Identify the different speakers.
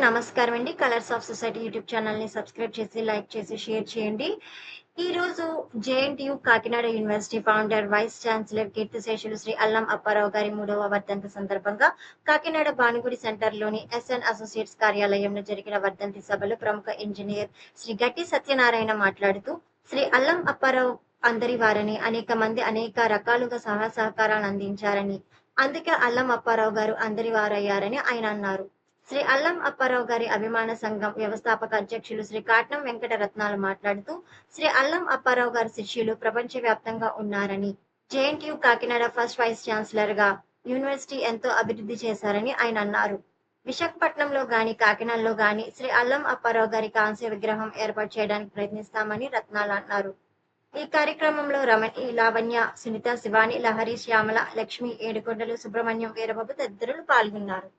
Speaker 1: నమస్కారం అండి. Colours of society YouTube ఛానల్‌ని సబ్స్క్రైబ్ చేసి, లైక్ చేసి, షేర్ చేయండి. ఈరోజు JNTU Kakinada university founder, vice chancellor కీర్తిశేషులు శ్రీ అల్లం అప్పారావు గారి 3వ వర్ధంతి సందర్భంగా కాకినాడ భానుగుడి సెంటర్‌లోని ఎస్ఎన్ అసోసియేట్స్ కార్యాలయంలో జరిగిన వర్ధంతి సభలో ప్రముఖ ఇంజినీర్ శ్రీ గట్టి సత్యనారాయణ మాట్లాడుతూ, శ్రీ అల్లం అప్పారావు అందరి వారని, అనేక మంది అనేక రకాలుగా సహాయ సహకారాలు అందించారని, అందుకే అల్లం అప్పారావు గారు అందరి వారయ్యారని ఆయన అన్నారు. శ్రీ అల్లం అప్పారావు గారి అభిమాన సంఘం వ్యవస్థాపక అధ్యక్షులు శ్రీ కాట్నం వెంకట రత్నాలు మాట్లాడుతూ, శ్రీ అల్లం అప్పారావు గారి శిష్యులు ప్రపంచవ్యాప్తంగా ఉన్నారని, JNTU Kakinada first vice chancellor గా యూనివర్సిటీ ఎంతో అభివృద్ధి చేశారని ఆయన అన్నారు. విశాఖపట్నంలో గాని, కాకినాడలో గాని శ్రీ అల్లం అప్పారావు గారి కాంస్య విగ్రహం ఏర్పాటు చేయడానికి ప్రయత్నిస్తామని రత్నాలు అన్నారు. ఈ కార్యక్రమంలో రమణి, లావణ్య, సునీత, శివాని, లహరి, శ్యామల, లక్ష్మి, ఏడుకొండలు, సుబ్రహ్మణ్యం, వీరబాబు తదితరులు పాల్గొన్నారు.